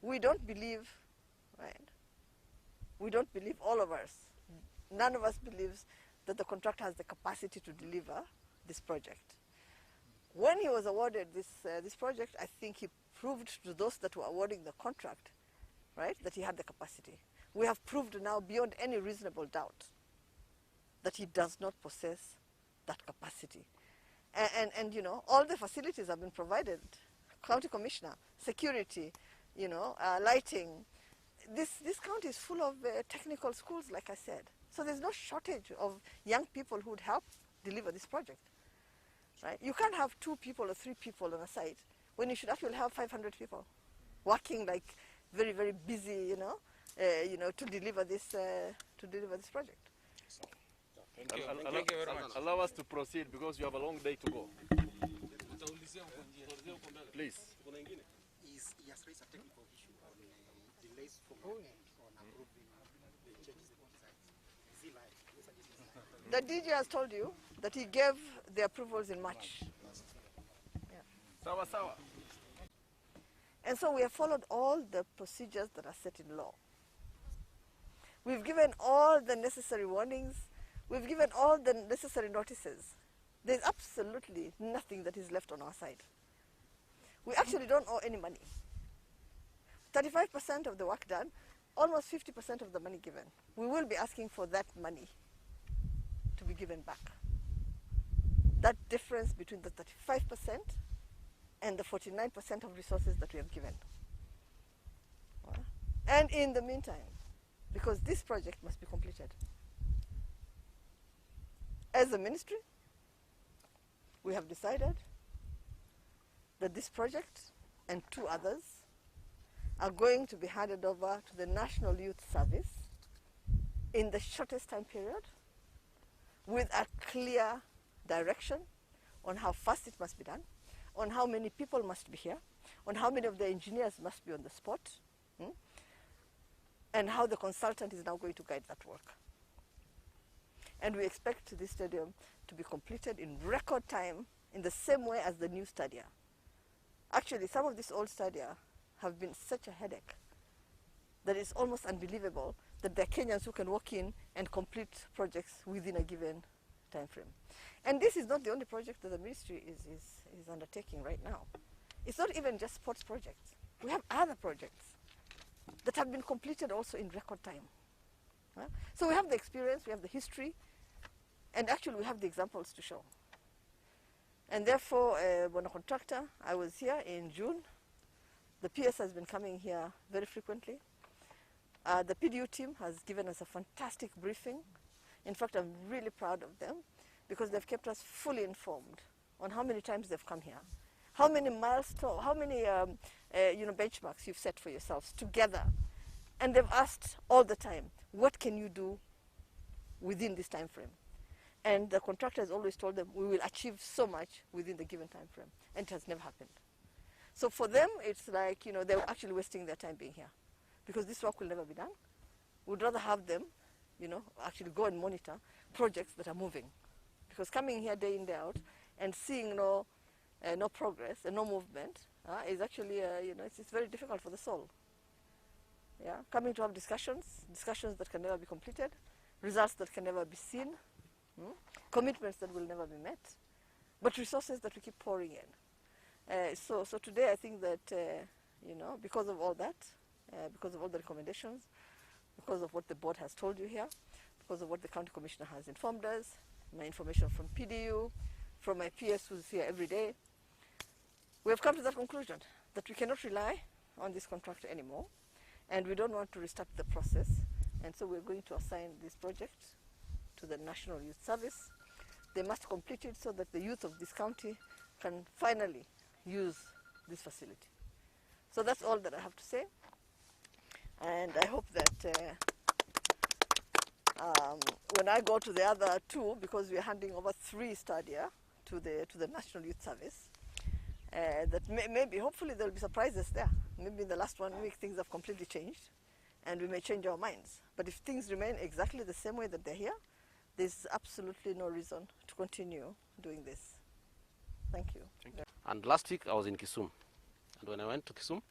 we don't believe, right? We don't believe, all of us, none of us believes that the contractor has the capacity to deliver this project. When he was awarded this project, I think he proved to those that were awarding the contract, right, that he had the capacity. We have proved now beyond any reasonable doubt that he does not possess that capacity. And you know, all the facilities have been provided. County commissioner, security, you know, lighting. This county is full of technical schools, like I said. So there's no shortage of young people who would help deliver this project. Right? You can't have 2 people or 3 people on a site when you should actually have 500 people working like very, very busy, you know, to deliver this project. Thank you. Thank you very much. Allow us to proceed because you have a long day to go. Please. He has raised a technical issue on delays from on approving the changes in the sites. The DG has told you that he gave the approvals in March. Yeah. Sawa sawa. And so we have followed all the procedures that are set in law. We've given all the necessary warnings. We've given all the necessary notices. There's absolutely nothing that is left on our side. We actually don't owe any money. 35% of the work done, almost 50% of the money given. We will be asking for that money to be given back. That difference between the 35% and the 49% of resources that we have given. And in the meantime, because this project must be completed, as a ministry, we have decided that this project and 2 others are going to be handed over to the National Youth Service in the shortest time period with a clear direction on how fast it must be done, on how many people must be here, on how many of the engineers must be on the spot, and how the consultant is now going to guide that work. And we expect this stadium to be completed in record time in the same way as the new stadia. Actually, some of these old stadia have been such a headache that it's almost unbelievable that there are Kenyans who can walk in and complete projects within a given time frame. And this is not the only project that the ministry is undertaking right now. It's not even just sports projects. We have other projects that have been completed also in record time. So we have the experience, we have the history, and actually we have the examples to show. And therefore, when a contractor, I was here in June. The PS has been coming here very frequently. The PDU team has given us a fantastic briefing. In fact, I'm really proud of them because they've kept us fully informed on how many times they've come here, how many milestones, how many benchmarks you've set for yourselves together. And they've asked all the time, what can you do within this time frame? And the contractor has always told them, we will achieve so much within the given time frame. And it has never happened. So for them, it's like, they're actually wasting their time being here because this work will never be done. We'd rather have them, actually go and monitor projects that are moving. Because coming here day in, day out and seeing no progress and no movement is actually, it's very difficult for the soul. Yeah, coming to have discussions that can never be completed, results that can never be seen, commitments that will never be met, but resources that we keep pouring in. So today I think that, because of all that, because of all the recommendations, because of what the board has told you here, because of what the county commissioner has informed us, my information from PDU, from my PS who's here every day, we have come to that conclusion that we cannot rely on this contractor anymore. And we don't want to restart the process. And so we're going to assign this project to the National Youth Service. They must complete it so that the youth of this county can finally use this facility. So that's all that I have to say. And I hope that when I go to the other 2, because we're handing over 3 stadia to the National Youth Service, that maybe, hopefully there'll be surprises there. Maybe in the last 1 week things have completely changed and we may change our minds. But if things remain exactly the same way that they're here, there's absolutely no reason to continue doing this. Thank you. And last week I was in Kisumu. And when I went to Kisumu,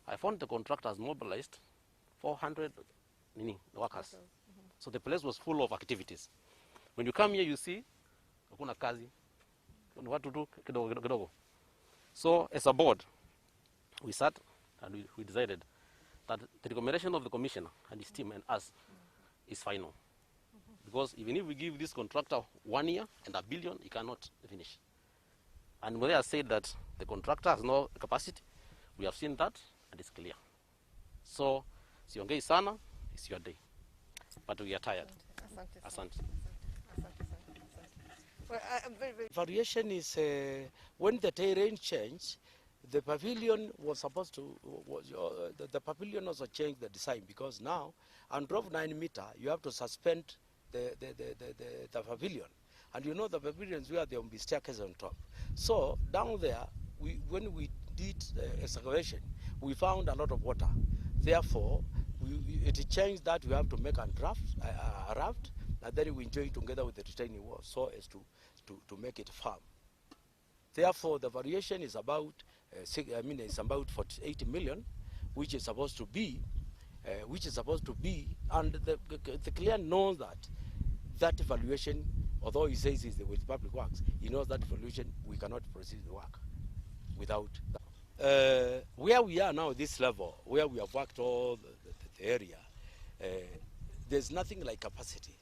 I found the contractors mobilized 400 workers. So the place was full of activities. When you come here, you see, hakuna kazi, what to do, kidogo. So as a board, we sat and we decided that the recommendation of the commissioner and his team and us is final. Because even if we give this contractor 1 year and $1 billion, he cannot finish. And when they have said that the contractor has no capacity, we have seen that and it's clear. So, siongei sana, it's your day. But we are tired. Asante. Well, I'm very, very... Variation is when the terrain changed, the pavilion was supposed to, the pavilion also changed the design, because now, on drop 9 meter, you have to suspend the pavilion. And you know the pavilions where there will be staircase on top. So down there, when we did excavation, we found a lot of water. Therefore, it changed that we have to make a raft, and then we join together with the retaining wall so as to make it firm. Therefore, the variation is about, it's about 48 million, which is supposed to be, and the client knows that valuation, although he says it's with public works, he knows that valuation, we cannot proceed the work without that. Where we are now, this level, where we have worked all the area, there's nothing like capacity.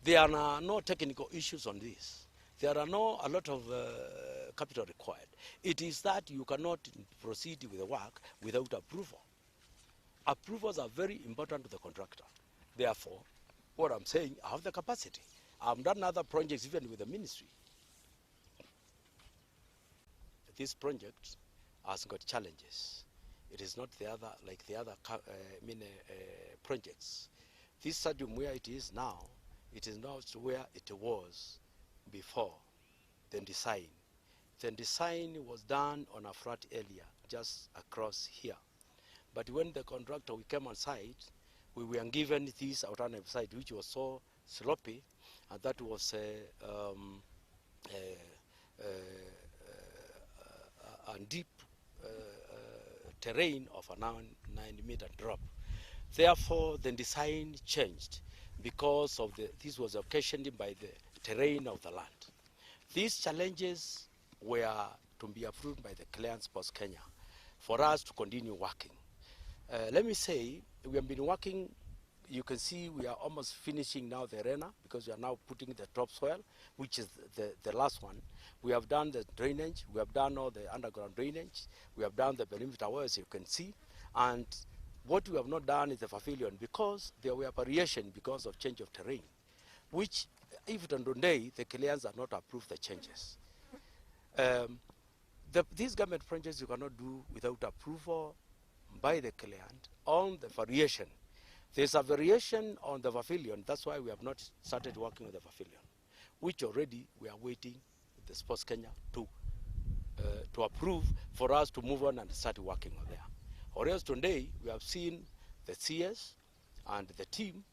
There are no technical issues on this. There are a lot of capital required. It is that you cannot proceed with the work without approval. Approvals are very important to the contractor. Therefore, what I'm saying, I have the capacity. I've done other projects even with the ministry. This project has got challenges. It is not like the other projects. This stadium where it is now, it is not where it was before the design. The design was done on a flat area just across here. But when the contractor, we came on site, we were given this alternative site, which was so sloppy, and that was a deep terrain of a 9-meter drop. Therefore, the design changed because of this was occasioned by the terrain of the land. These challenges were to be approved by the clients post Kenya for us to continue working. Let me say, we have been working, you can see we are almost finishing now the arena because we are now putting the topsoil, which is the last one. We have done the drainage, we have done all the underground drainage, we have done the perimeter wall, as you can see, and what we have not done is the pavilion because there were variation because of change of terrain, which if today the clients are not approved the changes. These government projects you cannot do without approval by the client on the variation. There's a variation on the pavilion, that's why we have not started working with the pavilion, which already we are waiting with the Sports Kenya to approve for us to move on and start working on there. Or else today we have seen the CS and the team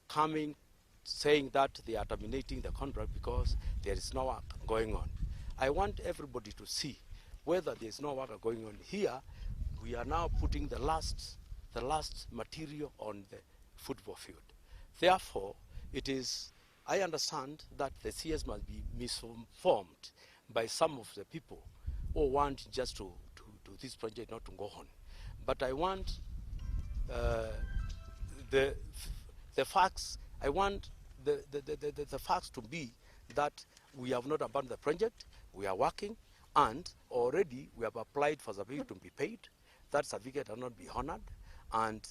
coming saying that they are terminating the contract because there is no work going on. I want everybody to see whether there is no work going on here. We are now putting the last material on the football field. Therefore, I understand that the CS must be misinformed by some of the people who want just to this project not to go on. But I want the facts. I want the facts to be that we have not abandoned the project. We are working, and already we have applied for the certificate to be paid. That certificate will not be honored, and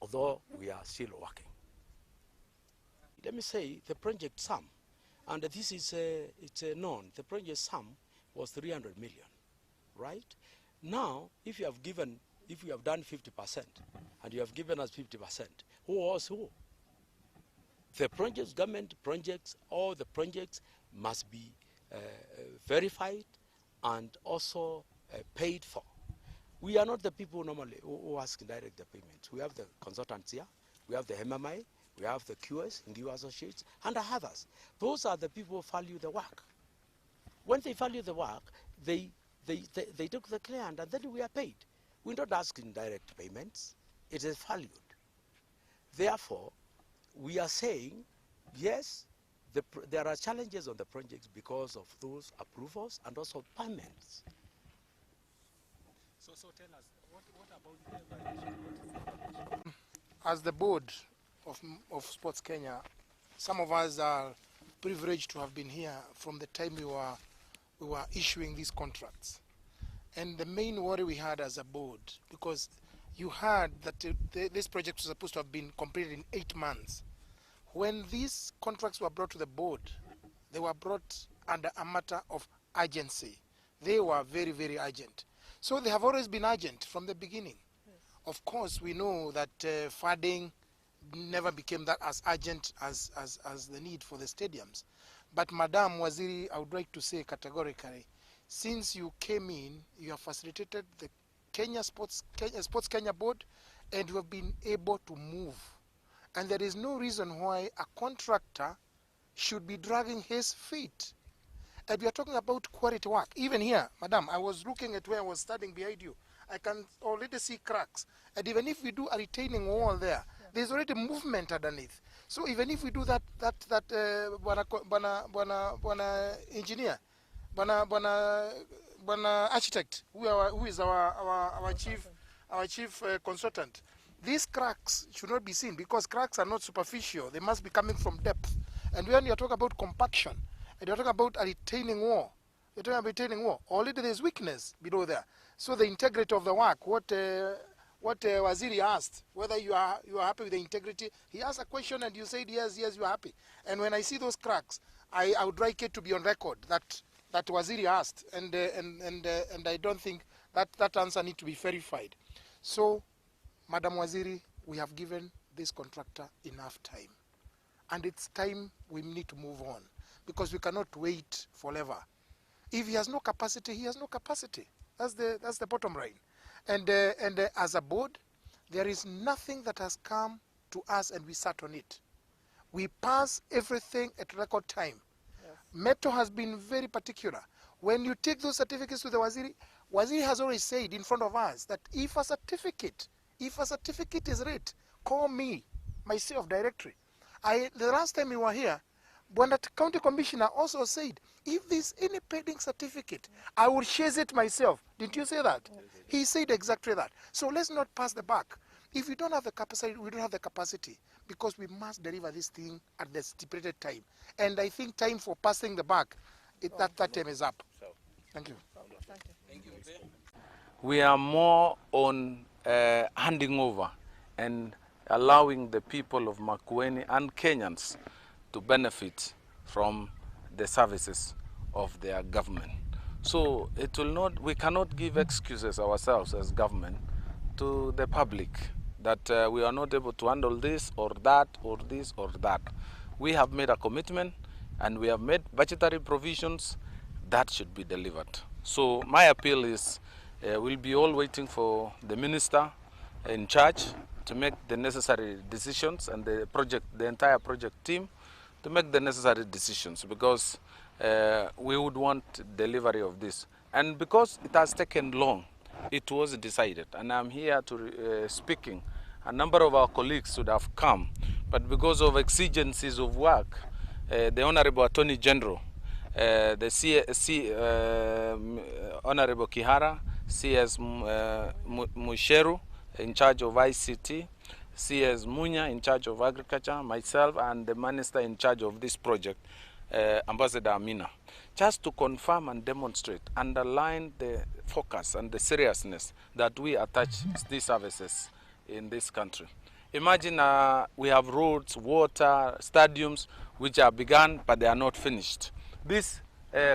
although we are still working. Let me say the project sum, and this is it's known. The project sum was 300 million, right? Now, if you have done 50% and you have given us 50%, who was who? The projects, government projects, all the projects must be verified and also paid for. We are not the people normally who ask direct the payments. We have the consultants here, we have the MMI, we have the QS, Ngiwa Associates, and others. Those are the people who value the work. When they value the work, they took the client and then we are paid. we're not asking direct payments. It is valued. Therefore, we are saying, yes, there are challenges on the projects because of those approvals and also payments. So tell us, what about the evaluation? What is the evaluation? As the board of Sports Kenya, some of us are privileged to have been here from the time we were issuing these contracts. And the main worry we had as a board, because you heard that this project was supposed to have been completed in 8 months. When these contracts were brought to the board, they were brought under a matter of urgency. They were very, very urgent. So they have always been urgent from the beginning. Yes. Of course, we know that funding never became that as urgent as the need for the stadiums. But Madam Waziri, I would like to say categorically, since you came in, you have facilitated the Sports Kenya board, and you have been able to move. And there is no reason why a contractor should be dragging his feet. And we are talking about quality work. Even here, Madam, I was looking at where I was standing behind you. I can already see cracks. And even if we do a retaining wall there, there's already movement underneath. So even if we do that engineer, architect, who is our chief consultant, these cracks should not be seen, because cracks are not superficial. They must be coming from depth. And when you're talking about compaction, and you're talking about a retaining wall, already there's weakness below there. So the integrity of the work, what Waziri asked, whether you are happy with the integrity, he asked a question and you said yes, you are happy. And when I see those cracks, I would like it to be on record that Waziri asked, and I don't think that answer needs to be verified. So, Madam Waziri, we have given this contractor enough time, and it's time we need to move on, because we cannot wait forever. If he has no capacity, he has no capacity. That's the bottom line. And as a board, there is nothing that has come to us and we sat on it. We pass everything at record time. Yes. Metro has been very particular. When you take those certificates to the Waziri has always said in front of us that if a certificate is read, call me, myself directly. The last time we were here, when the county commissioner also said, if there's any pending certificate, I will chase it myself. Didn't you say that? Yes. He said exactly that. So let's not pass the buck. If we don't have the capacity, we don't have the capacity, because we must deliver this thing at the stipulated time. And I think time for passing the buck, that time is up. Thank you. Thank you. We are more on handing over and allowing the people of Makueni and Kenyans to benefit from the services of their government. So it will not, we cannot give excuses ourselves as government to the public that we are not able to handle this or that or this or that. We have made a commitment and we have made budgetary provisions that should be delivered. So my appeal is we'll be all waiting for the minister in charge to make the necessary decisions, and the entire project team to make the necessary decisions, because we would want delivery of this. And because it has taken long, it was decided, and I'm here to speaking. A number of our colleagues should have come, but because of exigencies of work, the Honorable Attorney General, the Honorable Kihara, CS Musheru, in charge of ICT, CS Munya in charge of agriculture, myself, and the minister in charge of this project, Ambassador Amina, just to confirm and demonstrate, underline the focus and the seriousness that we attach these services in this country. Imagine we have roads, water, stadiums which are begun but they are not finished. This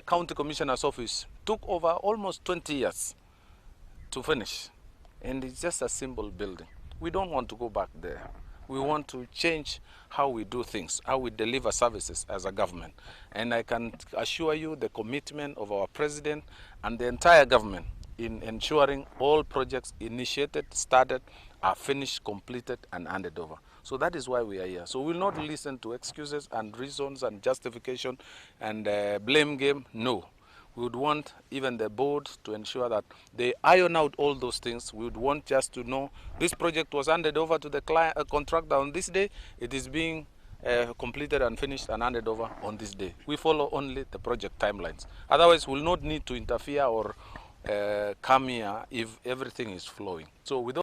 county commissioner's office took over almost 20 years to finish, and it's just a simple building. We don't want to go back there. We want to change how we do things, how we deliver services as a government. And I can assure you the commitment of our president and the entire government in ensuring all projects initiated, started, are finished, completed, and handed over. So that is why we are here. So we will not listen to excuses and reasons and justification and blame game. No. We would want even the board to ensure that they iron out all those things. We would want just to know this project was handed over to the client, contractor on this day. It is being completed and finished and handed over on this day. We follow only the project timelines. Otherwise, we'll not need to interfere or come here if everything is flowing. So with